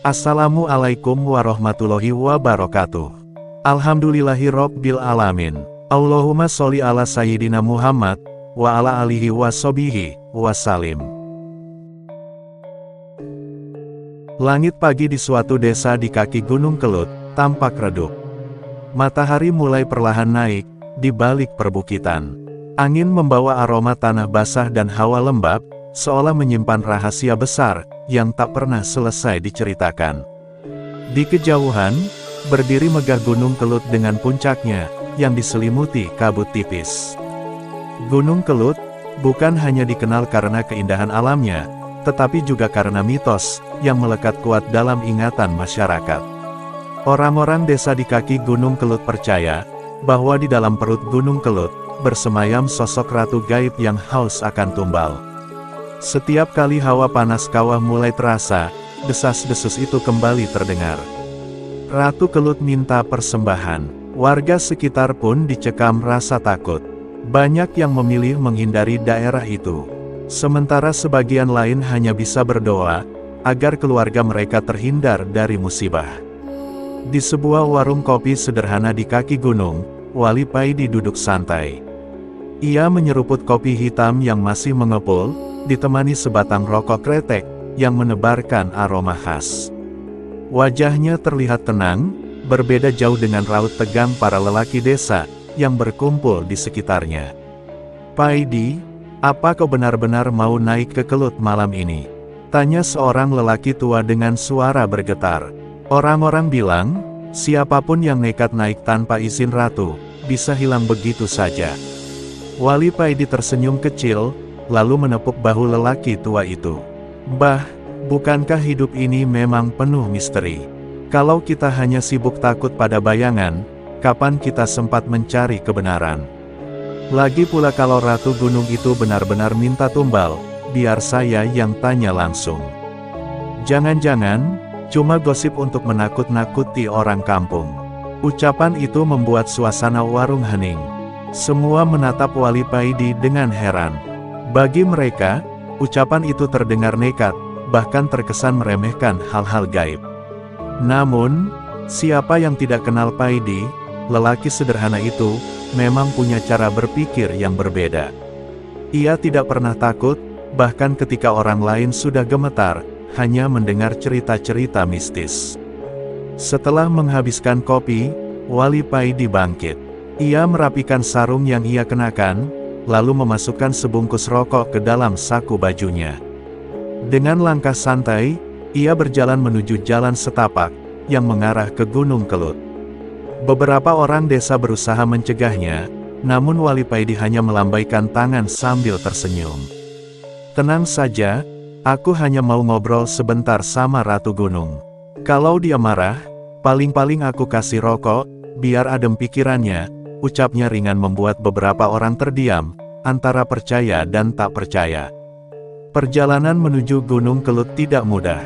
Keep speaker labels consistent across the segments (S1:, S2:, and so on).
S1: Assalamualaikum warahmatullahi wabarakatuh. Alhamdulillahirobbil alamin. Allahumma sholli ala sayyidina Muhammad wa ala alihi washabihi wasalim. Langit pagi di suatu desa di kaki Gunung Kelut tampak redup. Matahari mulai perlahan naik di balik perbukitan. Angin membawa aroma tanah basah dan hawa lembab, seolah menyimpan rahasia besar yang tak pernah selesai diceritakan. Di kejauhan, berdiri megah Gunung Kelut dengan puncaknya yang diselimuti kabut tipis. Gunung Kelut bukan hanya dikenal karena keindahan alamnya, tetapi juga karena mitos yang melekat kuat dalam ingatan masyarakat. Orang-orang desa di kaki Gunung Kelut percaya bahwa di dalam perut Gunung Kelut bersemayam sosok ratu gaib yang haus akan tumbal. Setiap kali hawa panas kawah mulai terasa, desas-desus itu kembali terdengar. Ratu Kelut minta persembahan. Warga sekitar pun dicekam rasa takut. Banyak yang memilih menghindari daerah itu. Sementara sebagian lain hanya bisa berdoa agar keluarga mereka terhindar dari musibah. Di sebuah warung kopi sederhana di kaki gunung, Wali Paidi duduk santai. Ia menyeruput kopi hitam yang masih mengepul, ditemani sebatang rokok kretek yang menebarkan aroma khas. Wajahnya terlihat tenang, berbeda jauh dengan raut tegang para lelaki desa yang berkumpul di sekitarnya. "Paidi, apa kau benar-benar mau naik ke Kelut malam ini?" tanya seorang lelaki tua dengan suara bergetar. Orang-orang bilang, siapapun yang nekat naik tanpa izin ratu, bisa hilang begitu saja. Wali Paidi tersenyum kecil, lalu menepuk bahu lelaki tua itu. "Mbah, bukankah hidup ini memang penuh misteri? Kalau kita hanya sibuk takut pada bayangan, kapan kita sempat mencari kebenaran? Lagi pula kalau Ratu Gunung itu benar-benar minta tumbal, biar saya yang tanya langsung. Jangan-jangan, cuma gosip untuk menakut-nakuti orang kampung." Ucapan itu membuat suasana warung hening. Semua menatap Wali Paidi dengan heran. Bagi mereka, ucapan itu terdengar nekat, bahkan terkesan meremehkan hal-hal gaib. Namun, siapa yang tidak kenal Paidi, lelaki sederhana itu, memang punya cara berpikir yang berbeda. Ia tidak pernah takut, bahkan ketika orang lain sudah gemetar, hanya mendengar cerita-cerita mistis. Setelah menghabiskan kopi, Wali Paidi bangkit. Ia merapikan sarung yang ia kenakan, lalu memasukkan sebungkus rokok ke dalam saku bajunya. Dengan langkah santai, ia berjalan menuju jalan setapak, yang mengarah ke Gunung Kelut. Beberapa orang desa berusaha mencegahnya, namun Wali Paidi hanya melambaikan tangan sambil tersenyum. "Tenang saja, aku hanya mau ngobrol sebentar sama Ratu Gunung. Kalau dia marah, paling-paling aku kasih rokok, biar adem pikirannya." Ucapnya ringan membuat beberapa orang terdiam, antara percaya dan tak percaya. Perjalanan menuju Gunung Kelut tidak mudah.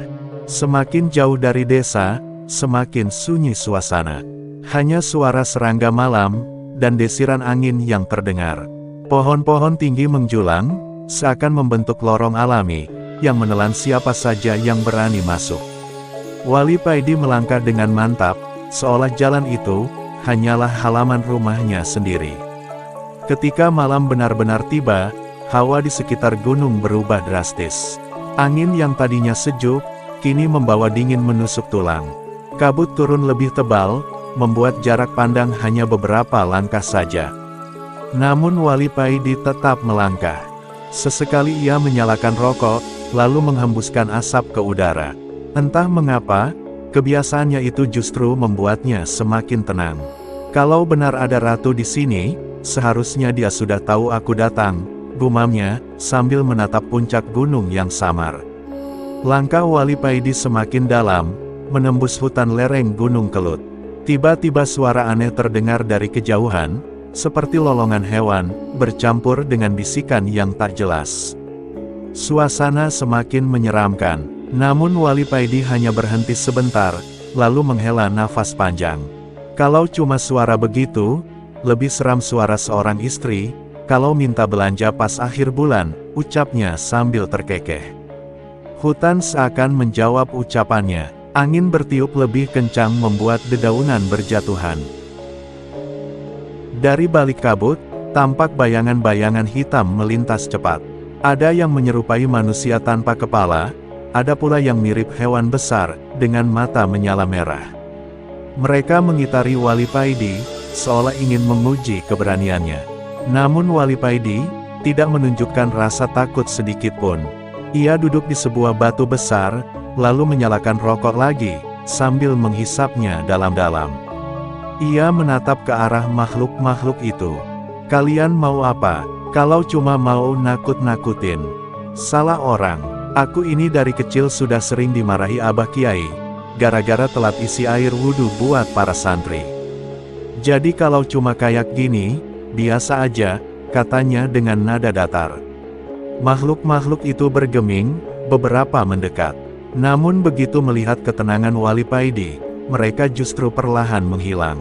S1: Semakin jauh dari desa, semakin sunyi suasana. Hanya suara serangga malam, dan desiran angin yang terdengar. Pohon-pohon tinggi menjulang, seakan membentuk lorong alami, yang menelan siapa saja yang berani masuk. Wali Paidi melangkah dengan mantap, seolah jalan itu hanyalah halaman rumahnya sendiri. Ketika malam benar-benar tiba, hawa di sekitar gunung berubah drastis. Angin yang tadinya sejuk, kini membawa dingin menusuk tulang. Kabut turun lebih tebal, membuat jarak pandang hanya beberapa langkah saja. Namun Wali Paidi tetap melangkah. Sesekali ia menyalakan rokok, lalu menghembuskan asap ke udara. Entah mengapa, kebiasaannya itu justru membuatnya semakin tenang. "Kalau benar ada ratu di sini, seharusnya dia sudah tahu aku datang," gumamnya, sambil menatap puncak gunung yang samar. Langkah Wali Paidi semakin dalam, menembus hutan lereng Gunung Kelut. Tiba-tiba suara aneh terdengar dari kejauhan, seperti lolongan hewan, bercampur dengan bisikan yang tak jelas. Suasana semakin menyeramkan, namun Wali Paidi hanya berhenti sebentar, lalu menghela nafas panjang. Kalau cuma suara begitu, lebih seram suara seorang istri, kalau minta belanja pas akhir bulan, ucapnya sambil terkekeh. Hutan seakan menjawab ucapannya, Angin bertiup lebih kencang membuat dedaunan berjatuhan. Dari balik kabut, tampak bayangan-bayangan hitam melintas cepat. Ada yang menyerupai manusia tanpa kepala, ada pula yang mirip hewan besar, dengan mata menyala merah. Mereka mengitari Wali Paidi, seolah ingin menguji keberaniannya. Namun Wali Paidi tidak menunjukkan rasa takut sedikit pun. Ia duduk di sebuah batu besar, lalu menyalakan rokok lagi, sambil menghisapnya dalam-dalam. Ia menatap ke arah makhluk-makhluk itu. Kalian mau apa? Kalau cuma mau nakut-nakutin. Salah orang. Aku ini dari kecil sudah sering dimarahi Abah Kiai, gara-gara telat isi air wudhu buat para santri. Jadi kalau cuma kayak gini, biasa aja, katanya dengan nada datar. Makhluk-makhluk itu bergeming, beberapa mendekat. Namun begitu melihat ketenangan Wali Paidi, mereka justru perlahan menghilang.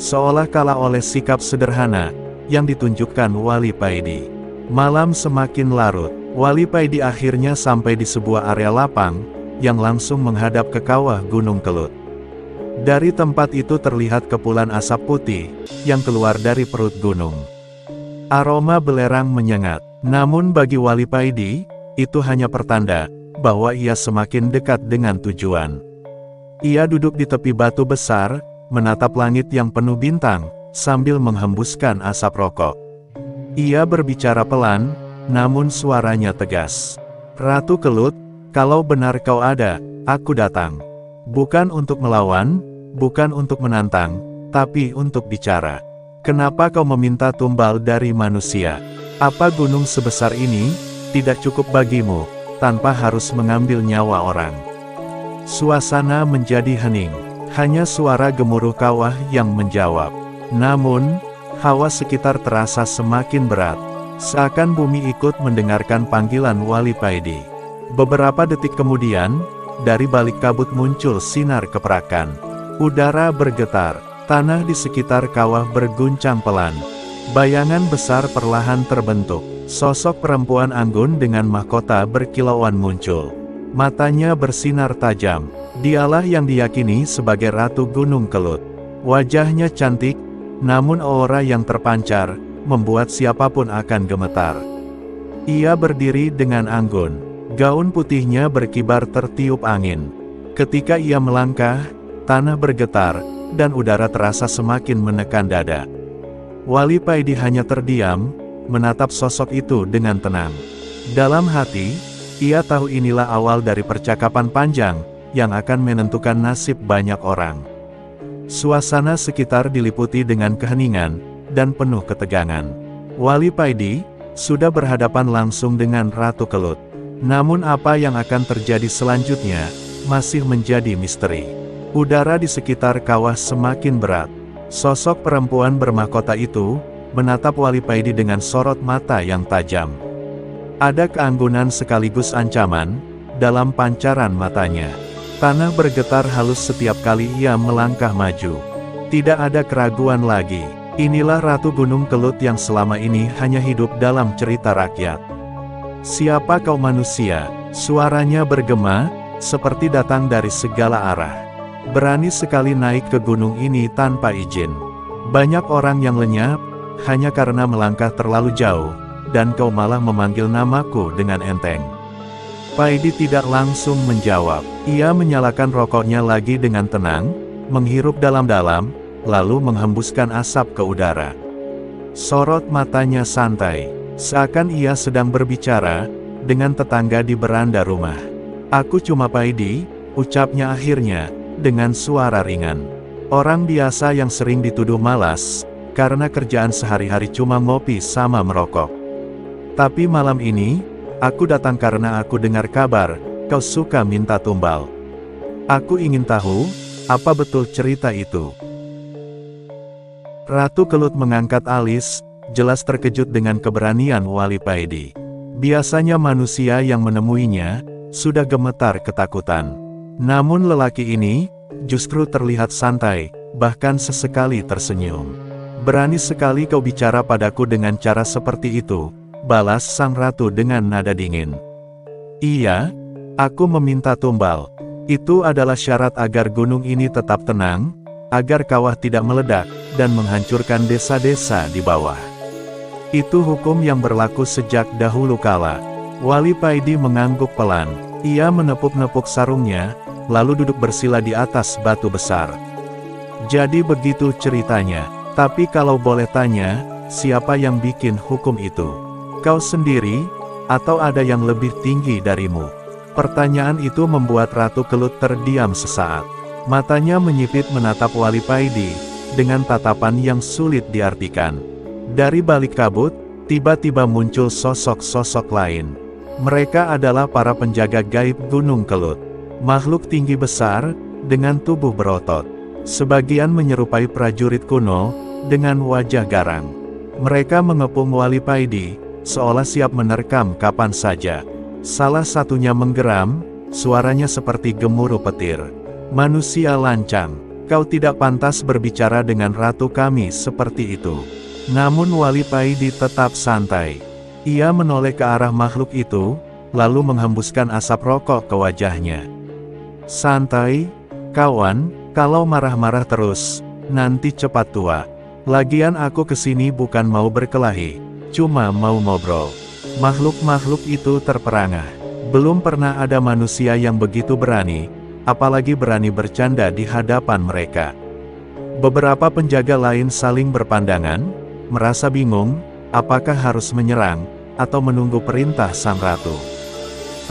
S1: Seolah kalah oleh sikap sederhana yang ditunjukkan Wali Paidi. Malam semakin larut, Wali Paidi akhirnya sampai di sebuah area lapang, yang langsung menghadap ke kawah Gunung Kelut. Dari tempat itu terlihat kepulan asap putih, yang keluar dari perut gunung. Aroma belerang menyengat, namun bagi Wali Paidi, itu hanya pertanda bahwa ia semakin dekat dengan tujuan. Ia duduk di tepi batu besar, menatap langit yang penuh bintang, sambil menghembuskan asap rokok. Ia berbicara pelan, namun suaranya tegas. Ratu Kelut, kalau benar kau ada, aku datang. Bukan untuk melawan, bukan untuk menantang, tapi untuk bicara. Kenapa kau meminta tumbal dari manusia? Apa gunung sebesar ini tidak cukup bagimu, tanpa harus mengambil nyawa orang? Suasana menjadi hening. Hanya suara gemuruh kawah yang menjawab. Namun, hawa sekitar terasa semakin berat. Seakan bumi ikut mendengarkan panggilan Wali Paidi. Beberapa detik kemudian, dari balik kabut muncul sinar keperakan. Udara bergetar, tanah di sekitar kawah berguncang pelan. Bayangan besar perlahan terbentuk. Sosok perempuan anggun dengan mahkota berkilauan muncul. Matanya bersinar tajam. Dialah yang diyakini sebagai Ratu Gunung Kelut. Wajahnya cantik, namun aura yang terpancar, membuat siapapun akan gemetar. Ia berdiri dengan anggun. Gaun putihnya berkibar tertiup angin. Ketika ia melangkah, tanah bergetar, dan udara terasa semakin menekan dada. Wali Paidi hanya terdiam, menatap sosok itu dengan tenang. Dalam hati, ia tahu inilah awal dari percakapan panjang, yang akan menentukan nasib banyak orang. Suasana sekitar diliputi dengan keheningan, dan penuh ketegangan. Wali Paidi sudah berhadapan langsung dengan Ratu Kelut. Namun apa yang akan terjadi selanjutnya, masih menjadi misteri. Udara di sekitar kawah semakin berat. Sosok perempuan bermahkota itu, menatap Wali Paidi dengan sorot mata yang tajam. Ada keanggunan sekaligus ancaman, dalam pancaran matanya. Tanah bergetar halus setiap kali ia melangkah maju. Tidak ada keraguan lagi. Inilah Ratu Gunung Kelut yang selama ini hanya hidup dalam cerita rakyat. Siapa kau manusia? Suaranya bergema, seperti datang dari segala arah. Berani sekali naik ke gunung ini tanpa izin. Banyak orang yang lenyap, hanya karena melangkah terlalu jauh, dan kau malah memanggil namaku dengan enteng. Paidi tidak langsung menjawab. Ia menyalakan rokoknya lagi dengan tenang, menghirup dalam-dalam, lalu menghembuskan asap ke udara. Sorot matanya santai, seakan ia sedang berbicara dengan tetangga di beranda rumah. Aku cuma Paidi, ucapnya akhirnya, dengan suara ringan. Orang biasa yang sering dituduh malas, karena kerjaan sehari-hari cuma ngopi sama merokok. Tapi malam ini, aku datang karena aku dengar kabar, kau suka minta tumbal. Aku ingin tahu, apa betul cerita itu? Ratu Kelut mengangkat alis, jelas terkejut dengan keberanian Wali Paidi. Biasanya manusia yang menemuinya, sudah gemetar ketakutan. Namun lelaki ini, justru terlihat santai, bahkan sesekali tersenyum. Berani sekali kau bicara padaku dengan cara seperti itu, balas sang ratu dengan nada dingin. Iya, aku meminta tumbal. Itu adalah syarat agar gunung ini tetap tenang, agar kawah tidak meledak, dan menghancurkan desa-desa di bawah. Itu hukum yang berlaku sejak dahulu kala. Wali Paidi mengangguk pelan. Ia menepuk-nepuk sarungnya, lalu duduk bersila di atas batu besar. Jadi begitu ceritanya. Tapi kalau boleh tanya, siapa yang bikin hukum itu? Kau sendiri, atau ada yang lebih tinggi darimu? Pertanyaan itu membuat Ratu Kelut terdiam sesaat. Matanya menyipit menatap Wali Paidi, dengan tatapan yang sulit diartikan. Dari balik kabut, tiba-tiba muncul sosok-sosok lain. Mereka adalah para penjaga gaib Gunung Kelut. Makhluk tinggi besar, dengan tubuh berotot. Sebagian menyerupai prajurit kuno, dengan wajah garang. Mereka mengepung Wali Paidi, seolah siap menerkam kapan saja. Salah satunya menggeram, suaranya seperti gemuruh petir. Manusia lancang, kau tidak pantas berbicara dengan ratu kami seperti itu. Namun Wali Paidi tetap santai. Ia menoleh ke arah makhluk itu, lalu menghembuskan asap rokok ke wajahnya. Santai, kawan, kalau marah-marah terus, nanti cepat tua. Lagian aku kesini bukan mau berkelahi, cuma mau ngobrol. Makhluk-makhluk itu terperangah. Belum pernah ada manusia yang begitu berani, apalagi berani bercanda di hadapan mereka. Beberapa penjaga lain saling berpandangan, merasa bingung, apakah harus menyerang, atau menunggu perintah sang ratu.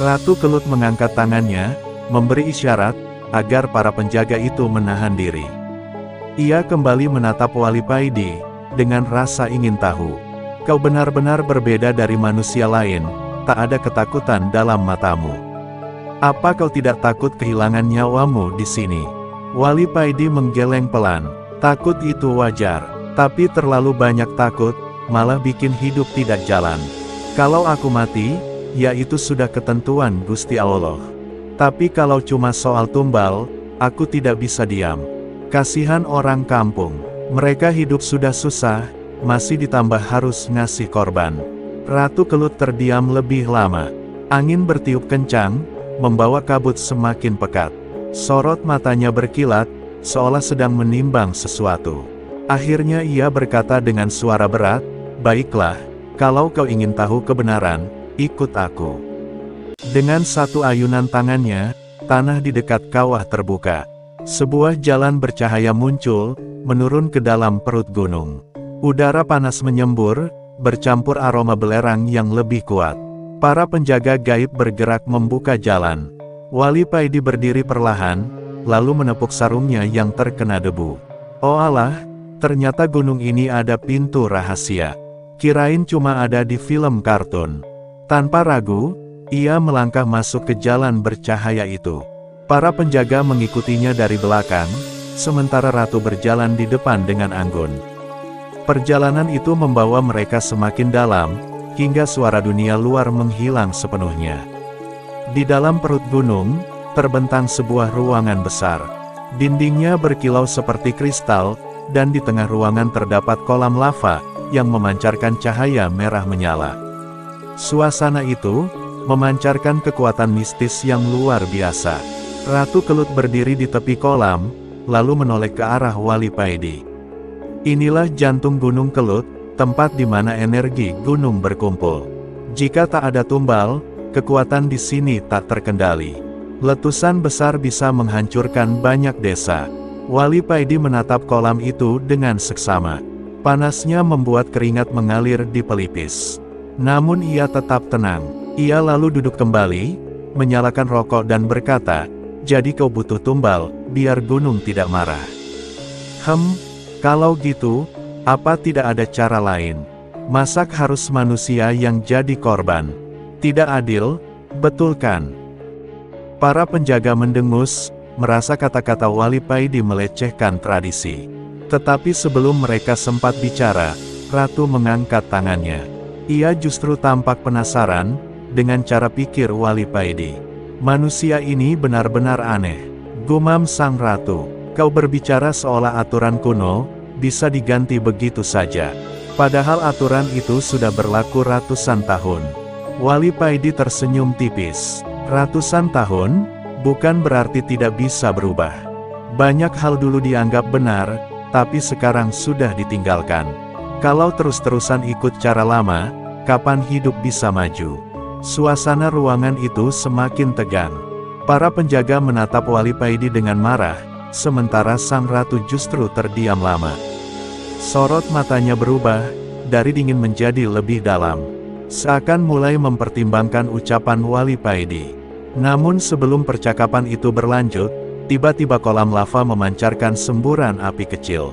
S1: Ratu Kelut mengangkat tangannya, memberi isyarat, agar para penjaga itu menahan diri. Ia kembali menatap Wali Paidi, dengan rasa ingin tahu. Kau benar-benar berbeda dari manusia lain, tak ada ketakutan dalam matamu. Apa kau tidak takut kehilangan nyawamu di sini? Wali Paidi menggeleng pelan. Takut itu wajar, tapi terlalu banyak takut, malah bikin hidup tidak jalan. Kalau aku mati, ya itu sudah ketentuan Gusti Allah. Tapi kalau cuma soal tumbal, aku tidak bisa diam. Kasihan orang kampung, mereka hidup sudah susah, masih ditambah harus ngasih korban. Ratu Kelut terdiam lebih lama. Angin bertiup kencang, membawa kabut semakin pekat. Sorot matanya berkilat, seolah sedang menimbang sesuatu. Akhirnya ia berkata dengan suara berat, "Baiklah, kalau kau ingin tahu kebenaran, ikut aku." Dengan satu ayunan tangannya, tanah di dekat kawah terbuka. Sebuah jalan bercahaya muncul, menurun ke dalam perut gunung. Udara panas menyembur, bercampur aroma belerang yang lebih kuat. Para penjaga gaib bergerak membuka jalan. Wali Paidi berdiri perlahan, lalu menepuk sarungnya yang terkena debu. Oh Allah, ternyata gunung ini ada pintu rahasia. Kirain cuma ada di film kartun. Tanpa ragu, ia melangkah masuk ke jalan bercahaya itu. Para penjaga mengikutinya dari belakang, sementara ratu berjalan di depan dengan anggun. Perjalanan itu membawa mereka semakin dalam, hingga suara dunia luar menghilang sepenuhnya. Di dalam perut gunung, terbentang sebuah ruangan besar. Dindingnya berkilau seperti kristal, dan di tengah ruangan terdapat kolam lava, yang memancarkan cahaya merah menyala. Suasana itu, memancarkan kekuatan mistis yang luar biasa. Ratu Kelut berdiri di tepi kolam, lalu menoleh ke arah Wali Paidi. Inilah jantung Gunung Kelut, tempat di mana energi gunung berkumpul. Jika tak ada tumbal, kekuatan di sini tak terkendali. Letusan besar bisa menghancurkan banyak desa. Wali Paidi menatap kolam itu dengan seksama. Panasnya membuat keringat mengalir di pelipis. Namun ia tetap tenang. Ia lalu duduk kembali, menyalakan rokok dan berkata, "Jadi kau butuh tumbal, biar gunung tidak marah." Kalau gitu, apa tidak ada cara lain? Masak harus manusia yang jadi korban? Tidak adil, betul kan? Para penjaga mendengus, merasa kata-kata Wali Paidi melecehkan tradisi. Tetapi sebelum mereka sempat bicara, Ratu mengangkat tangannya. Ia justru tampak penasaran, dengan cara pikir Wali Paidi. Manusia ini benar-benar aneh. Gumam sang ratu. Kau berbicara seolah aturan kuno, bisa diganti begitu saja. Padahal aturan itu sudah berlaku ratusan tahun. Wali Paidi tersenyum tipis. Ratusan tahun? bukan berarti tidak bisa berubah. Banyak hal dulu dianggap benar, tapi sekarang sudah ditinggalkan. Kalau terus-terusan ikut cara lama, kapan hidup bisa maju? Suasana ruangan itu semakin tegang. Para penjaga menatap Wali Paidi dengan marah, sementara sang ratu justru terdiam lama. Sorot matanya berubah, dari dingin menjadi lebih dalam. Seakan mulai mempertimbangkan ucapan Wali Paidi. Namun sebelum percakapan itu berlanjut, tiba-tiba kolam lava memancarkan semburan api kecil.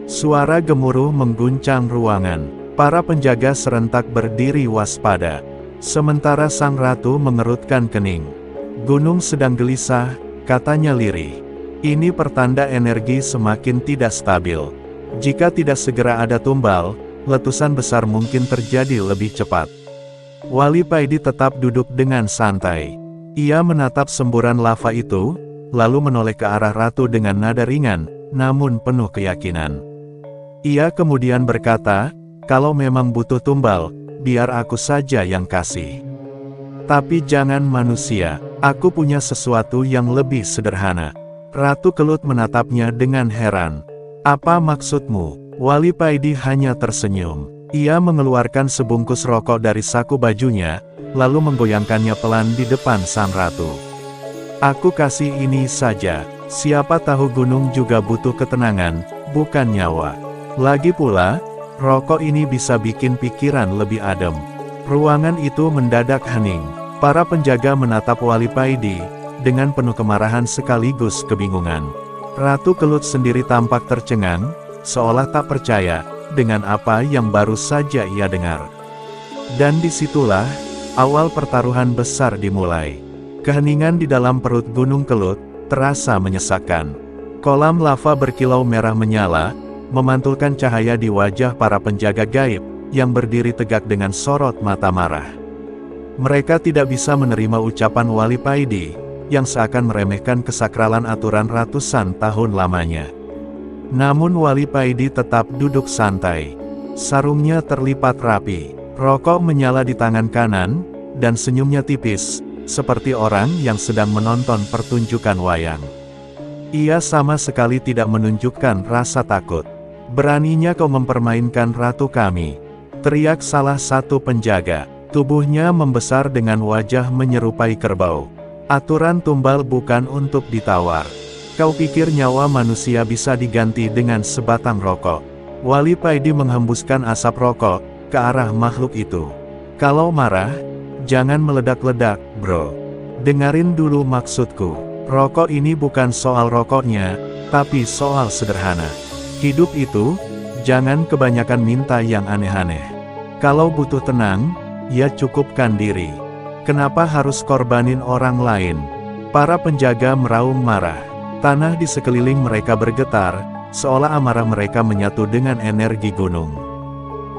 S1: Suara gemuruh mengguncang ruangan. Para penjaga serentak berdiri waspada. Sementara sang ratu mengerutkan kening. Gunung sedang gelisah, katanya lirih. Ini pertanda energi semakin tidak stabil. Jika tidak segera ada tumbal, letusan besar mungkin terjadi lebih cepat. Wali Paidi tetap duduk dengan santai. Ia menatap semburan lava itu, lalu menoleh ke arah ratu dengan nada ringan, namun penuh keyakinan. Ia kemudian berkata, "Kalau memang butuh tumbal, biar aku saja yang kasih. Tapi jangan manusia, aku punya sesuatu yang lebih sederhana." Ratu Kelut menatapnya dengan heran. "Apa maksudmu?" Wali Paidi hanya tersenyum. Ia mengeluarkan sebungkus rokok dari saku bajunya, lalu menggoyangkannya pelan di depan sang ratu. "Aku kasih ini saja, siapa tahu gunung juga butuh ketenangan, bukan nyawa. Lagi pula, rokok ini bisa bikin pikiran lebih adem." Ruangan itu mendadak hening. Para penjaga menatap Wali Paidi, dengan penuh kemarahan sekaligus kebingungan. Ratu Kelut sendiri tampak tercengang, seolah tak percaya, dengan apa yang baru saja ia dengar. Dan disitulah, awal pertaruhan besar dimulai. Keheningan di dalam perut Gunung Kelut, terasa menyesakkan. Kolam lava berkilau merah menyala, memantulkan cahaya di wajah para penjaga gaib, yang berdiri tegak dengan sorot mata marah. Mereka tidak bisa menerima ucapan Wali Paidi, yang seakan meremehkan kesakralan aturan ratusan tahun lamanya. Namun Wali Paidi tetap duduk santai. Sarungnya terlipat rapi, rokok menyala di tangan kanan, dan senyumnya tipis, seperti orang yang sedang menonton pertunjukan wayang. Ia sama sekali tidak menunjukkan rasa takut. "Beraninya kau mempermainkan ratu kami," teriak salah satu penjaga. Tubuhnya membesar dengan wajah menyerupai kerbau. "Aturan tumbal bukan untuk ditawar. Kau pikir nyawa manusia bisa diganti dengan sebatang rokok?" Wali Paidi menghembuskan asap rokok ke arah makhluk itu. "Kalau marah, jangan meledak-ledak, bro. Dengarin dulu maksudku. Rokok ini bukan soal rokoknya, tapi soal sederhana. Hidup itu, jangan kebanyakan minta yang aneh-aneh. Kalau butuh tenang, ya cukupkan diri. Kenapa harus korbanin orang lain?" Para penjaga meraung marah. Tanah di sekeliling mereka bergetar, seolah amarah mereka menyatu dengan energi gunung.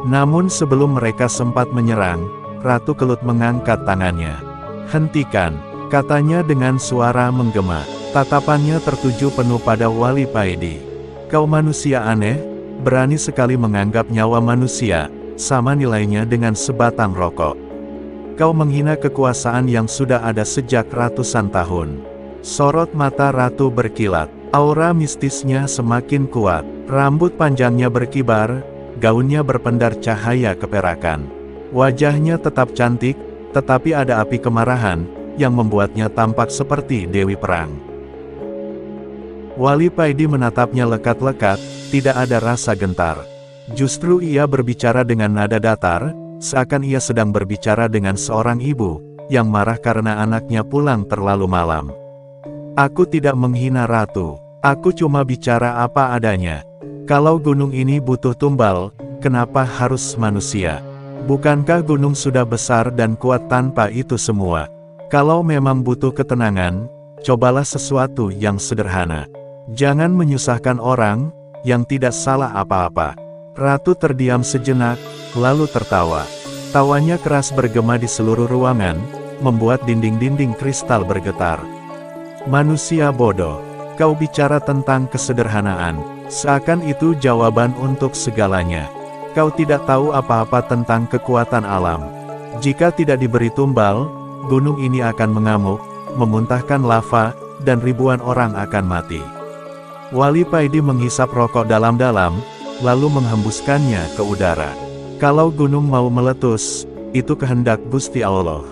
S1: Namun sebelum mereka sempat menyerang, Ratu Kelut mengangkat tangannya. "Hentikan," katanya dengan suara menggema. Tatapannya tertuju penuh pada Wali Paidi. "Kau manusia aneh, berani sekali menganggap nyawa manusia sama nilainya dengan sebatang rokok. Kau menghina kekuasaan yang sudah ada sejak ratusan tahun." Sorot mata ratu berkilat. Aura mistisnya semakin kuat. Rambut panjangnya berkibar, gaunnya berpendar cahaya keperakan. Wajahnya tetap cantik, tetapi ada api kemarahan, yang membuatnya tampak seperti dewi perang. Wali Paidi menatapnya lekat-lekat, tidak ada rasa gentar. Justru ia berbicara dengan nada datar, seakan ia sedang berbicara dengan seorang ibu, yang marah karena anaknya pulang terlalu malam. "Aku tidak menghina ratu, aku cuma bicara apa adanya. Kalau gunung ini butuh tumbal, kenapa harus manusia? Bukankah gunung sudah besar dan kuat tanpa itu semua? Kalau memang butuh ketenangan, cobalah sesuatu yang sederhana. Jangan menyusahkan orang, yang tidak salah apa-apa." Ratu terdiam sejenak, lalu tertawa. Tawanya keras bergema di seluruh ruangan, membuat dinding-dinding kristal bergetar. "Manusia bodoh, kau bicara tentang kesederhanaan, seakan itu jawaban untuk segalanya. Kau tidak tahu apa-apa tentang kekuatan alam. Jika tidak diberi tumbal, gunung ini akan mengamuk, memuntahkan lava, dan ribuan orang akan mati. Wali Paidi menghisap rokok dalam-dalam, lalu menghembuskannya ke udara. Kalau gunung mau meletus, itu kehendak Gusti Allah.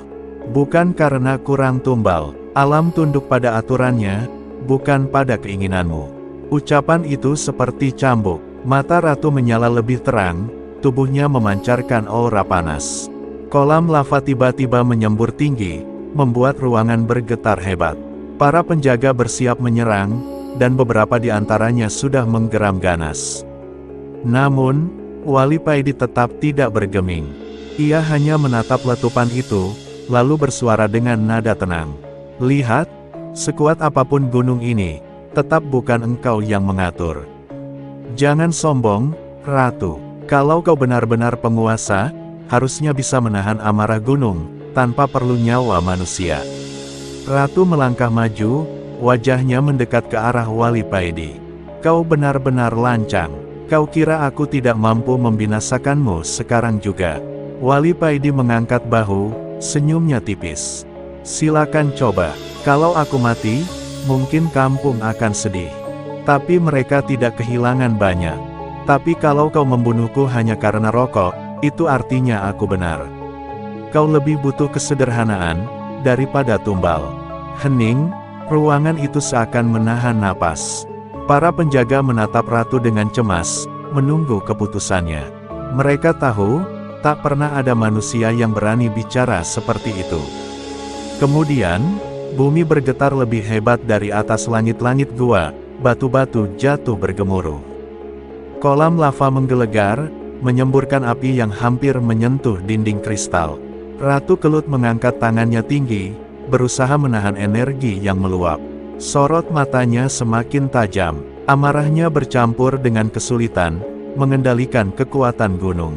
S1: Bukan karena kurang tumbal, alam tunduk pada aturannya, bukan pada keinginanmu. Ucapan itu seperti cambuk, mata ratu menyala lebih terang, tubuhnya memancarkan aura panas. Kolam lava tiba-tiba menyembur tinggi, membuat ruangan bergetar hebat. Para penjaga bersiap menyerang, dan beberapa di antaranya sudah menggeram ganas. Namun, Wali Paidi tetap tidak bergeming. Ia hanya menatap letupan itu, lalu bersuara dengan nada tenang. Lihat, sekuat apapun gunung ini, tetap bukan engkau yang mengatur. Jangan sombong, Ratu. Kalau kau benar-benar penguasa, harusnya bisa menahan amarah gunung, tanpa perlu nyawa manusia. Ratu melangkah maju, wajahnya mendekat ke arah Wali Paidi. Kau benar-benar lancang. Kau kira aku tidak mampu membinasakanmu sekarang juga? Wali Paidi mengangkat bahu, senyumnya tipis. Silakan coba. Kalau aku mati, mungkin kampung akan sedih. Tapi mereka tidak kehilangan banyak. Tapi kalau kau membunuhku hanya karena rokok, itu artinya aku benar. Kau lebih butuh kesederhanaan daripada tumbal. Hening, ruangan itu seakan menahan napas. Para penjaga menatap ratu dengan cemas, menunggu keputusannya. Mereka tahu, tak pernah ada manusia yang berani bicara seperti itu. Kemudian, bumi bergetar lebih hebat dari atas langit-langit gua, batu-batu jatuh bergemuruh. Kolam lava menggelegar, menyemburkan api yang hampir menyentuh dinding kristal. Ratu Kelut mengangkat tangannya tinggi, berusaha menahan energi yang meluap. Sorot matanya semakin tajam, amarahnya bercampur dengan kesulitan, mengendalikan kekuatan gunung.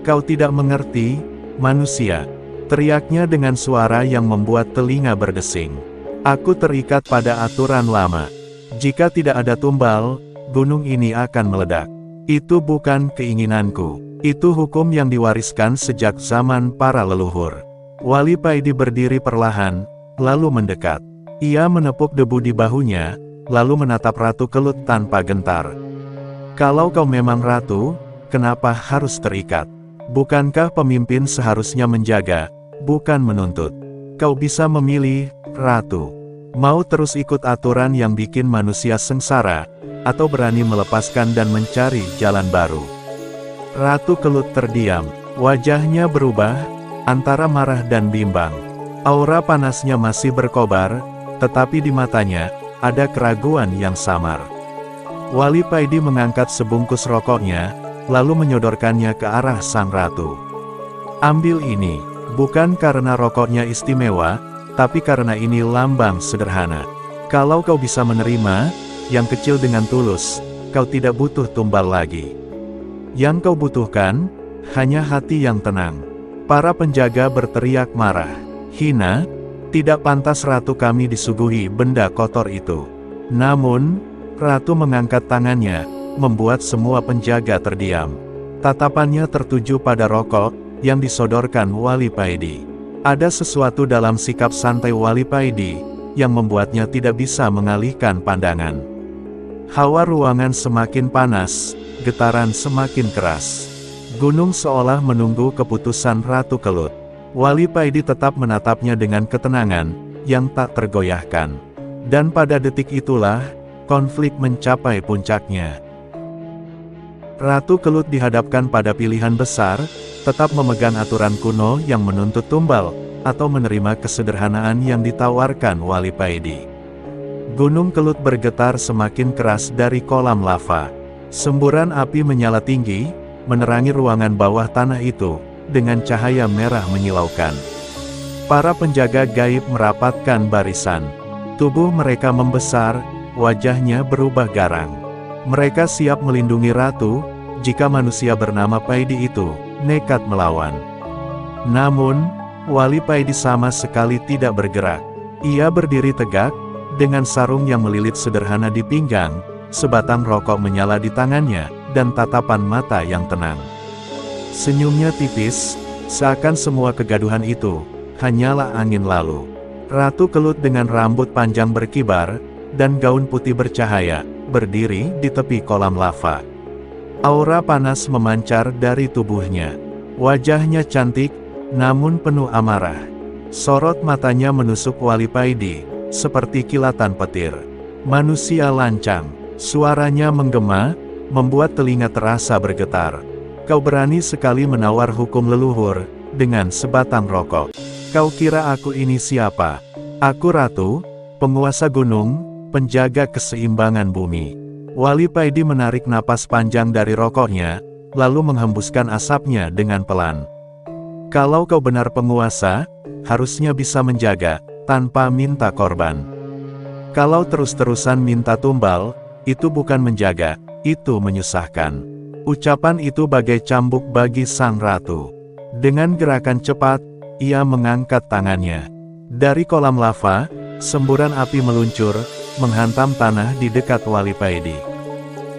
S1: Kau tidak mengerti, manusia, teriaknya dengan suara yang membuat telinga berdesing. Aku terikat pada aturan lama. Jika tidak ada tumbal, gunung ini akan meledak. Itu bukan keinginanku. Itu hukum yang diwariskan sejak zaman para leluhur. Wali Paidi berdiri perlahan, lalu mendekat. Ia menepuk debu di bahunya, lalu menatap Ratu Kelut tanpa gentar. Kalau kau memang ratu, kenapa harus terikat? Bukankah pemimpin seharusnya menjaga, bukan menuntut? Kau bisa memilih, Ratu. Mau terus ikut aturan yang bikin manusia sengsara, atau berani melepaskan dan mencari jalan baru. Ratu Kelut terdiam, wajahnya berubah, antara marah dan bimbang. Aura panasnya masih berkobar, tetapi di matanya, ada keraguan yang samar. Wali Paidi mengangkat sebungkus rokoknya, lalu menyodorkannya ke arah sang ratu. Ambil ini, bukan karena rokoknya istimewa, tapi karena ini lambang sederhana. Kalau kau bisa menerima, yang kecil dengan tulus, kau tidak butuh tumbal lagi. Yang kau butuhkan, hanya hati yang tenang. Para penjaga berteriak marah. Hina, tidak pantas ratu kami disuguhi benda kotor itu. Namun, ratu mengangkat tangannya, membuat semua penjaga terdiam. Tatapannya tertuju pada rokok, yang disodorkan Wali Paidi. Ada sesuatu dalam sikap santai Wali Paidi, yang membuatnya tidak bisa mengalihkan pandangan. Hawa ruangan semakin panas, getaran semakin keras. Gunung seolah menunggu keputusan Ratu Kelut. Wali Paidi tetap menatapnya dengan ketenangan, yang tak tergoyahkan. Dan pada detik itulah, konflik mencapai puncaknya. Ratu Kelut dihadapkan pada pilihan besar, tetap memegang aturan kuno yang menuntut tumbal, atau menerima kesederhanaan yang ditawarkan Wali Paidi. Gunung Kelut bergetar semakin keras dari kolam lava. Semburan api menyala tinggi, menerangi ruangan bawah tanah itu, dengan cahaya merah menyilaukan. Para penjaga gaib merapatkan barisan. Tubuh mereka membesar, wajahnya berubah garang. Mereka siap melindungi ratu, jika manusia bernama Paidi itu nekat melawan. Namun, Wali Paidi sama sekali tidak bergerak. Ia berdiri tegak, dengan sarung yang melilit sederhana di pinggang, sebatang rokok menyala di tangannya, dan tatapan mata yang tenang. Senyumnya tipis, seakan semua kegaduhan itu hanyalah angin lalu. Ratu Kelut dengan rambut panjang berkibar, dan gaun putih bercahaya, berdiri di tepi kolam lava. Aura panas memancar dari tubuhnya. Wajahnya cantik, namun penuh amarah. Sorot matanya menusuk Wali Paidi, seperti kilatan petir. Manusia lancang, suaranya menggema, membuat telinga terasa bergetar. Kau berani sekali menawar hukum leluhur, dengan sebatang rokok. Kau kira aku ini siapa? Aku ratu, penguasa gunung, penjaga keseimbangan bumi. Wali Paidi menarik napas panjang dari rokoknya, lalu menghembuskan asapnya dengan pelan. Kalau kau benar penguasa, harusnya bisa menjaga, tanpa minta korban. Kalau terus-terusan minta tumbal, itu bukan menjaga, itu menyusahkan. Ucapan itu bagai cambuk bagi sang ratu. Dengan gerakan cepat, ia mengangkat tangannya. Dari kolam lava, semburan api meluncur, menghantam tanah di dekat Wali Paidi.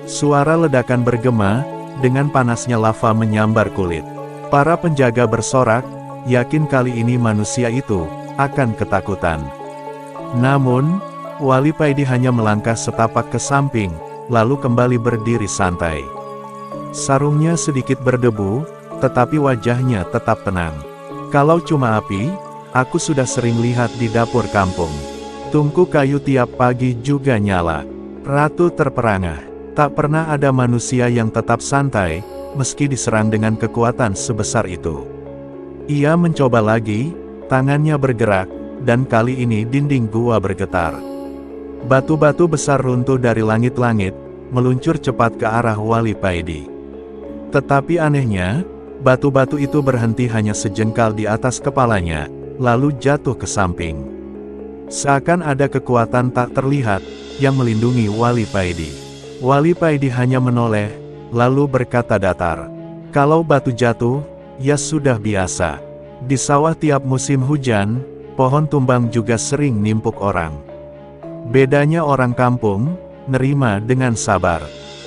S1: Suara ledakan bergema, dengan panasnya lava menyambar kulit. Para penjaga bersorak, yakin kali ini manusia itu akan ketakutan. Namun, Wali Paidi hanya melangkah setapak ke samping, lalu kembali berdiri santai. Sarungnya sedikit berdebu, tetapi wajahnya tetap tenang. Kalau cuma api, aku sudah sering lihat di dapur kampung. Tungku kayu tiap pagi juga nyala. Ratu terperangah. Tak pernah ada manusia yang tetap santai, meski diserang dengan kekuatan sebesar itu. Ia mencoba lagi, tangannya bergerak, dan kali ini dinding gua bergetar. Batu-batu besar runtuh dari langit-langit, meluncur cepat ke arah Wali Paidi. Tetapi anehnya, batu-batu itu berhenti hanya sejengkal di atas kepalanya, lalu jatuh ke samping. Seakan ada kekuatan tak terlihat, yang melindungi Wali Paidi. Wali Paidi hanya menoleh, lalu berkata datar. Kalau batu jatuh, ya sudah biasa. Di sawah tiap musim hujan, pohon tumbang juga sering nimpuk orang. Bedanya orang kampung, nerima dengan sabar.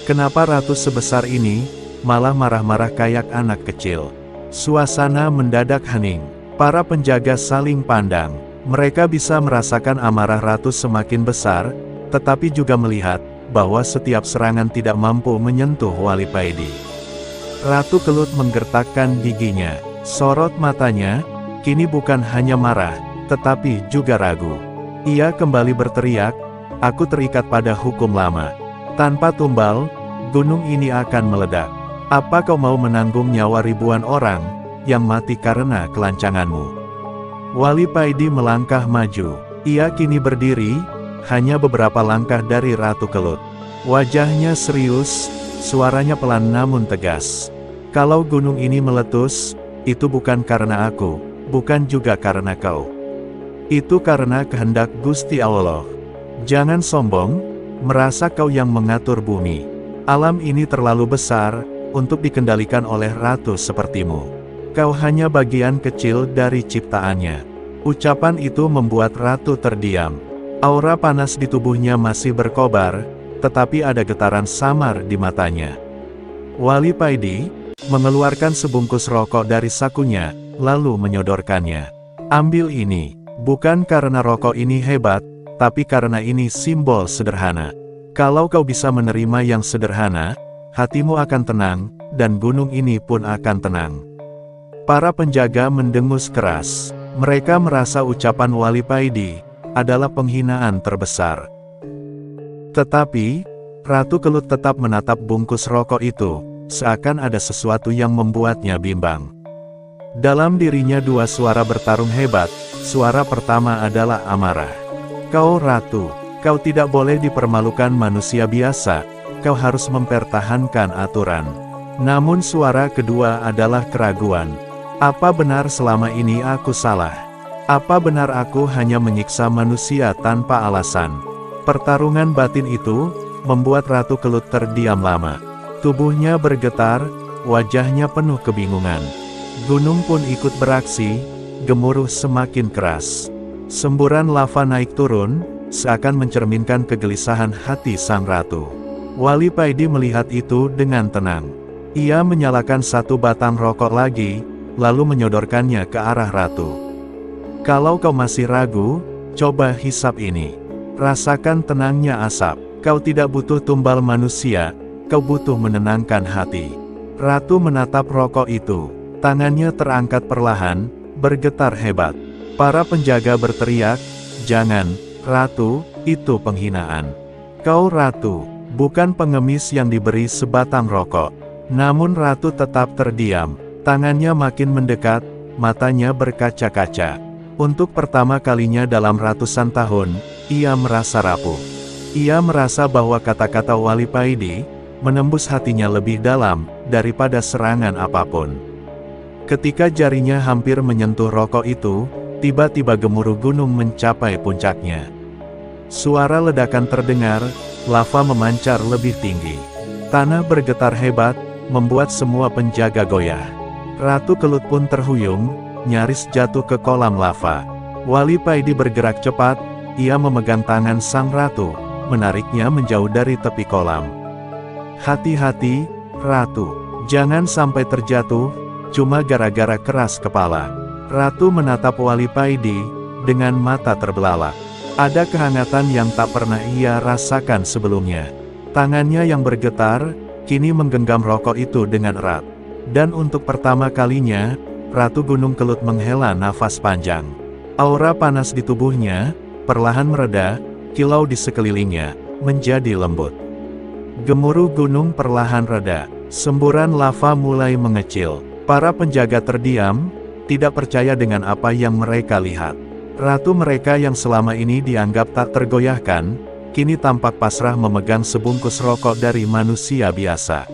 S1: Kenapa ratu sebesar ini, malah marah-marah kayak anak kecil? Suasana mendadak hening. Para penjaga saling pandang. Mereka bisa merasakan amarah ratu semakin besar, tetapi juga melihat bahwa setiap serangan tidak mampu menyentuh Wali Paidi. Ratu Kelut menggertakkan giginya. Sorot matanya, kini bukan hanya marah, tetapi juga ragu. Ia kembali berteriak, aku terikat pada hukum lama. Tanpa tumbal, gunung ini akan meledak. Apa kau mau menanggung nyawa ribuan orang, yang mati karena kelancanganmu? Wali Paidi melangkah maju. Ia kini berdiri, hanya beberapa langkah dari Ratu Kelut. Wajahnya serius, suaranya pelan namun tegas. Kalau gunung ini meletus, itu bukan karena aku, bukan juga karena kau. Itu karena kehendak Gusti Allah. Jangan sombong, merasa kau yang mengatur bumi. Alam ini terlalu besar, untuk dikendalikan oleh ratu sepertimu. Kau hanya bagian kecil dari ciptaannya. Ucapan itu membuat ratu terdiam. Aura panas di tubuhnya masih berkobar, tetapi ada getaran samar di matanya. Wali Paidi mengeluarkan sebungkus rokok dari sakunya, lalu menyodorkannya. Ambil ini, bukan karena rokok ini hebat, tapi karena ini simbol sederhana. Kalau kau bisa menerima yang sederhana, hatimu akan tenang, dan gunung ini pun akan tenang. Para penjaga mendengus keras. Mereka merasa ucapan Wali Paidi adalah penghinaan terbesar. Tetapi, Ratu Kelut tetap menatap bungkus rokok itu, seakan ada sesuatu yang membuatnya bimbang. Dalam dirinya dua suara bertarung hebat. Suara pertama adalah amarah. Kau ratu, kau tidak boleh dipermalukan manusia biasa, kau harus mempertahankan aturan. Namun suara kedua adalah keraguan. Apa benar selama ini aku salah? Apa benar aku hanya menyiksa manusia tanpa alasan? Pertarungan batin itu membuat Ratu Kelut terdiam lama. Tubuhnya bergetar, wajahnya penuh kebingungan. Gunung pun ikut beraksi, gemuruh semakin keras. Semburan lava naik turun, seakan mencerminkan kegelisahan hati sang ratu. Wali Paidi melihat itu dengan tenang. Ia menyalakan satu batang rokok lagi, lalu menyodorkannya ke arah ratu. Kalau kau masih ragu, Coba hisap ini. Rasakan tenangnya asap. Kau tidak butuh tumbal manusia, kau butuh menenangkan hati. Ratu menatap rokok itu. Tangannya terangkat perlahan, bergetar hebat. Para penjaga berteriak, "Jangan, Ratu, itu penghinaan. Kau ratu, bukan pengemis yang diberi sebatang rokok." Namun Ratu tetap terdiam. Tangannya makin mendekat, matanya berkaca-kaca. Untuk pertama kalinya dalam ratusan tahun, ia merasa rapuh. Ia merasa bahwa kata-kata Wali Paidi menembus hatinya lebih dalam daripada serangan apapun. Ketika jarinya hampir menyentuh rokok itu, tiba-tiba gemuruh gunung mencapai puncaknya. Suara ledakan terdengar, lava memancar lebih tinggi. Tanah bergetar hebat, membuat semua penjaga goyah. Ratu Kelut pun terhuyung, nyaris jatuh ke kolam lava. Wali Paidi bergerak cepat, ia memegang tangan sang ratu, menariknya menjauh dari tepi kolam. "Hati-hati, Ratu. Jangan sampai terjatuh, cuma gara-gara keras kepala." Ratu menatap Wali Paidi, dengan mata terbelalak. Ada kehangatan yang tak pernah ia rasakan sebelumnya. Tangannya yang bergetar, kini menggenggam rokok itu dengan erat. Dan untuk pertama kalinya, Ratu Gunung Kelut menghela nafas panjang. Aura panas di tubuhnya perlahan mereda, kilau di sekelilingnya menjadi lembut. Gemuruh gunung perlahan reda, semburan lava mulai mengecil. Para penjaga terdiam, tidak percaya dengan apa yang mereka lihat. Ratu mereka yang selama ini dianggap tak tergoyahkan, kini tampak pasrah memegang sebungkus rokok dari manusia biasa.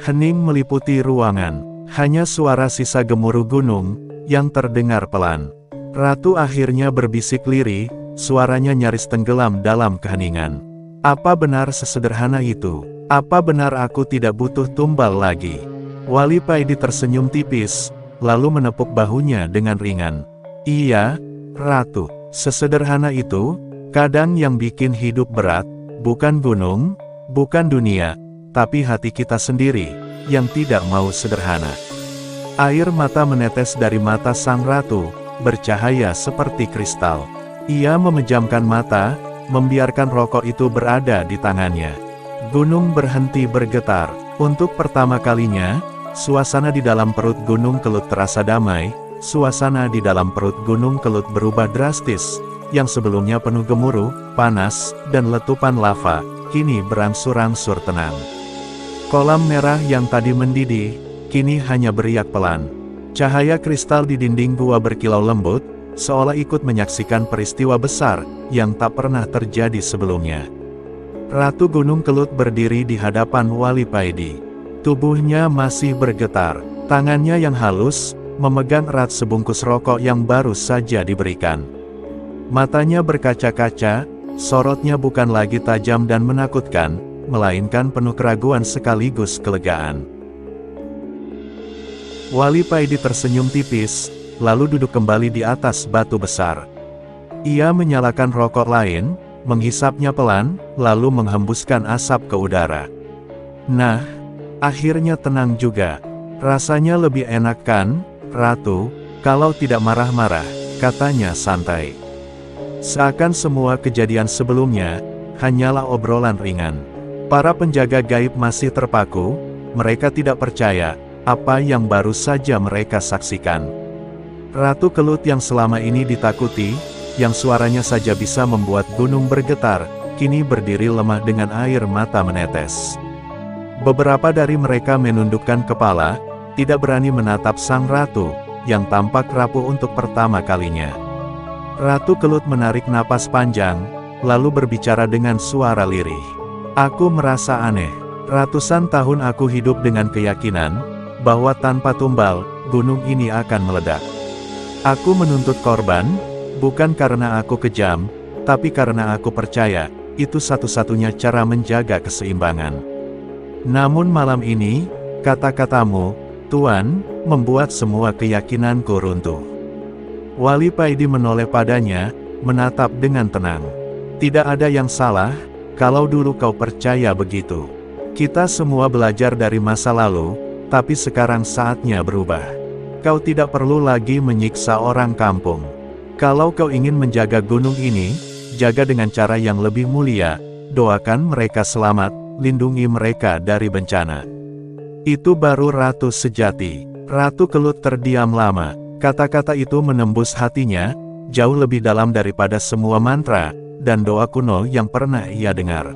S1: Hening meliputi ruangan. Hanya suara sisa gemuruh gunung, yang terdengar pelan. Ratu akhirnya berbisik lirih, suaranya nyaris tenggelam dalam keheningan. "Apa benar sesederhana itu? Apa benar aku tidak butuh tumbal lagi?" Wali Paidi tersenyum tipis, lalu menepuk bahunya dengan ringan. "Iya, Ratu, sesederhana itu. Kadang yang bikin hidup berat, bukan gunung, bukan dunia, tapi hati kita sendiri yang tidak mau sederhana." Air mata menetes dari mata sang ratu, bercahaya seperti kristal. Ia memejamkan mata, membiarkan rokok itu berada di tangannya. Gunung berhenti bergetar. Untuk pertama kalinya, suasana di dalam perut Gunung Kelut terasa damai. Suasana di dalam perut Gunung Kelut berubah drastis. Yang sebelumnya penuh gemuruh, panas, dan letupan lava, kini berangsur-angsur tenang. Kolam merah yang tadi mendidih, kini hanya beriak pelan. Cahaya kristal di dinding gua berkilau lembut, seolah ikut menyaksikan peristiwa besar, yang tak pernah terjadi sebelumnya. Ratu Gunung Kelut berdiri di hadapan Wali Paidi. Tubuhnya masih bergetar, tangannya yang halus, memegang erat sebungkus rokok yang baru saja diberikan. Matanya berkaca-kaca, sorotnya bukan lagi tajam dan menakutkan, melainkan penuh keraguan sekaligus kelegaan. Wali Paidi tersenyum tipis, lalu duduk kembali di atas batu besar. Ia menyalakan rokok lain, menghisapnya pelan, lalu menghembuskan asap ke udara. "Nah, akhirnya tenang juga. Rasanya lebih enak kan, Ratu, kalau tidak marah-marah," katanya santai. Seakan semua kejadian sebelumnya, hanyalah obrolan ringan. Para penjaga gaib masih terpaku, mereka tidak percaya, apa yang baru saja mereka saksikan. Ratu Kelut yang selama ini ditakuti, yang suaranya saja bisa membuat gunung bergetar, kini berdiri lemah dengan air mata menetes. Beberapa dari mereka menundukkan kepala, tidak berani menatap sang ratu, yang tampak rapuh untuk pertama kalinya. Ratu Kelut menarik napas panjang, lalu berbicara dengan suara lirih. "Aku merasa aneh. Ratusan tahun aku hidup dengan keyakinan, bahwa tanpa tumbal, gunung ini akan meledak. Aku menuntut korban, bukan karena aku kejam, tapi karena aku percaya, itu satu-satunya cara menjaga keseimbangan. Namun malam ini, kata-katamu, Tuan, membuat semua keyakinanku runtuh." Wali Paidi menoleh padanya, menatap dengan tenang. "Tidak ada yang salah, kalau dulu kau percaya begitu. Kita semua belajar dari masa lalu, tapi sekarang saatnya berubah. Kau tidak perlu lagi menyiksa orang kampung. Kalau kau ingin menjaga gunung ini, jaga dengan cara yang lebih mulia, doakan mereka selamat, lindungi mereka dari bencana. Itu baru ratu sejati. Ratu Kelut terdiam lama. Kata-kata itu menembus hatinya, jauh lebih dalam daripada semua mantra dan doa kuno yang pernah ia dengar.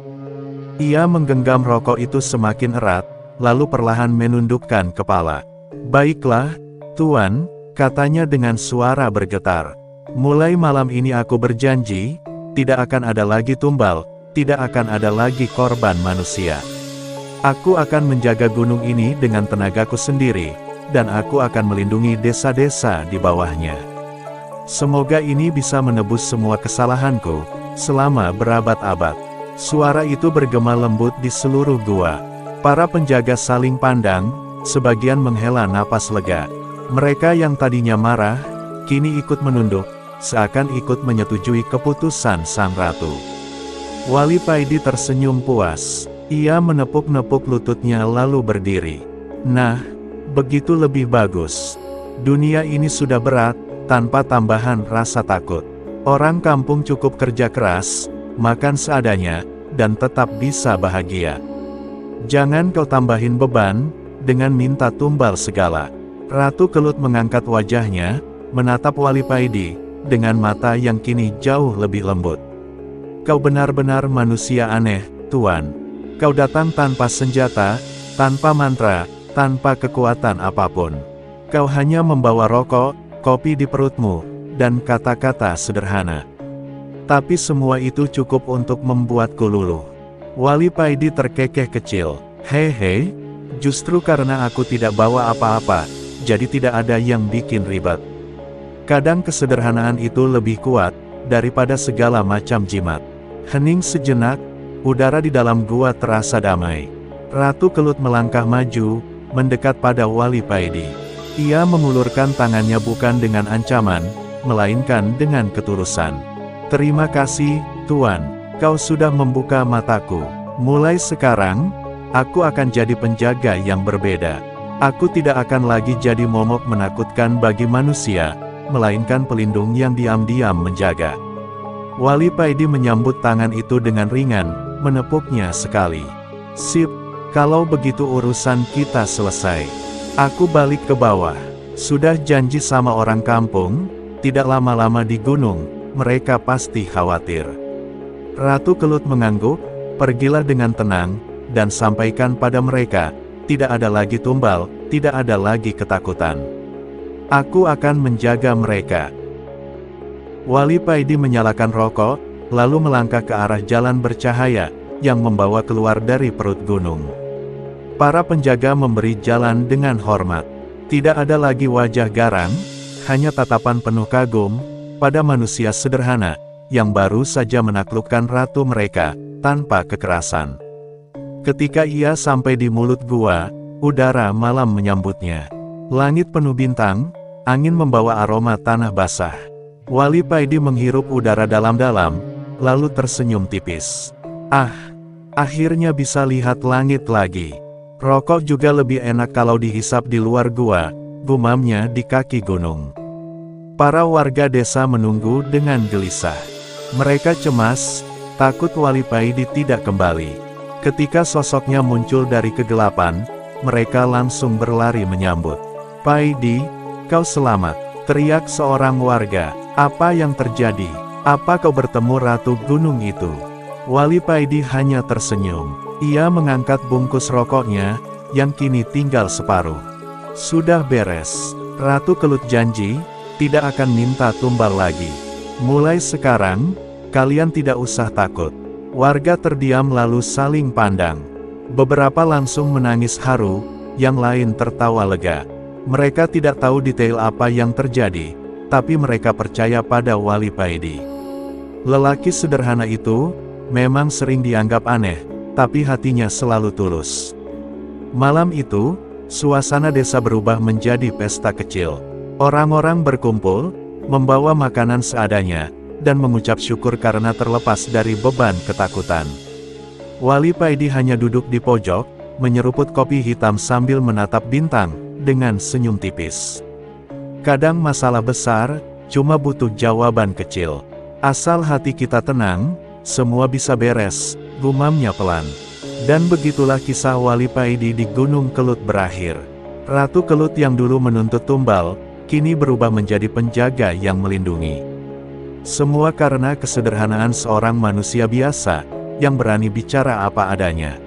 S1: Ia menggenggam rokok itu semakin erat, lalu perlahan menundukkan kepala. "Baiklah, Tuan," katanya dengan suara bergetar. "Mulai malam ini aku berjanji, tidak akan ada lagi tumbal, tidak akan ada lagi korban manusia. Aku akan menjaga gunung ini dengan tenagaku sendiri, dan aku akan melindungi desa-desa di bawahnya. Semoga ini bisa menebus semua kesalahanku, selama berabad-abad." Suara itu bergema lembut di seluruh gua. Para penjaga saling pandang, sebagian menghela napas lega. Mereka yang tadinya marah, kini ikut menunduk, seakan ikut menyetujui keputusan sang ratu. Wali Paidi tersenyum puas. Ia menepuk-nepuk lututnya lalu berdiri. "Nah, begitu lebih bagus. Dunia ini sudah berat, tanpa tambahan rasa takut. Orang kampung cukup kerja keras, makan seadanya, dan tetap bisa bahagia. Jangan kau tambahin beban, dengan minta tumbal segala." Ratu Kelut mengangkat wajahnya, menatap Wali Paidi, dengan mata yang kini jauh lebih lembut. "Kau benar-benar manusia aneh, Tuan. Kau datang tanpa senjata, tanpa mantra, tanpa kekuatan apapun. Kau hanya membawa rokok, kopi di perutmu, dan kata-kata sederhana. Tapi semua itu cukup untuk membuatku luluh." Wali Paidi terkekeh kecil. "Hehe, justru karena aku tidak bawa apa-apa, jadi tidak ada yang bikin ribet. Kadang kesederhanaan itu lebih kuat daripada segala macam jimat." Hening sejenak, udara di dalam gua terasa damai. Ratu Kelut melangkah maju, mendekat pada Wali Paidi. Ia mengulurkan tangannya bukan dengan ancaman, melainkan dengan ketulusan. "Terima kasih, Tuan. Kau sudah membuka mataku. Mulai sekarang, aku akan jadi penjaga yang berbeda. Aku tidak akan lagi jadi momok menakutkan bagi manusia, melainkan pelindung yang diam-diam menjaga." Wali Paidi menyambut tangan itu dengan ringan, menepuknya sekali. "Sip, kalau begitu urusan kita selesai. Aku balik ke bawah. Sudah janji sama orang kampung, tidak lama-lama di gunung, mereka pasti khawatir." Ratu Kelut mengangguk, "Pergilah dengan tenang, dan sampaikan pada mereka, tidak ada lagi tumbal, tidak ada lagi ketakutan. Aku akan menjaga mereka." Wali Paidi menyalakan rokok, lalu melangkah ke arah jalan bercahaya, yang membawa keluar dari perut gunung. Para penjaga memberi jalan dengan hormat. Tidak ada lagi wajah garang, hanya tatapan penuh kagum, pada manusia sederhana, yang baru saja menaklukkan ratu mereka, tanpa kekerasan. Ketika ia sampai di mulut gua, udara malam menyambutnya. Langit penuh bintang, angin membawa aroma tanah basah. Wali Paidi menghirup udara dalam-dalam, lalu tersenyum tipis. "Ah, akhirnya bisa lihat langit lagi. Rokok juga lebih enak kalau dihisap di luar gua," gumamnya di kaki gunung. Para warga desa menunggu dengan gelisah. Mereka cemas, takut Wali Paidi tidak kembali. Ketika sosoknya muncul dari kegelapan, mereka langsung berlari menyambut. "Paidi, kau selamat!" teriak seorang warga. "Apa yang terjadi? Apa kau bertemu Ratu Gunung itu?" Wali Paidi hanya tersenyum. Ia mengangkat bungkus rokoknya, yang kini tinggal separuh. "Sudah beres. Ratu Kelut janji, tidak akan minta tumbal lagi. Mulai sekarang, kalian tidak usah takut." Warga terdiam lalu saling pandang. Beberapa langsung menangis haru, yang lain tertawa lega. Mereka tidak tahu detail apa yang terjadi, tapi mereka percaya pada Wali Paidi. Lelaki sederhana itu, memang sering dianggap aneh, tapi hatinya selalu tulus. Malam itu, suasana desa berubah menjadi pesta kecil. Orang-orang berkumpul, membawa makanan seadanya, dan mengucap syukur karena terlepas dari beban ketakutan. Wali Paidi hanya duduk di pojok, menyeruput kopi hitam sambil menatap bintang, dengan senyum tipis. Kadang masalah besar, cuma butuh jawaban kecil. Asal hati kita tenang, semua bisa beres, gumamnya pelan. Dan begitulah kisah Wali Paidi di Gunung Kelut berakhir. Ratu Kelut yang dulu menuntut tumbal, kini berubah menjadi penjaga yang melindungi. Semua karena kesederhanaan seorang manusia biasa, yang berani bicara apa adanya.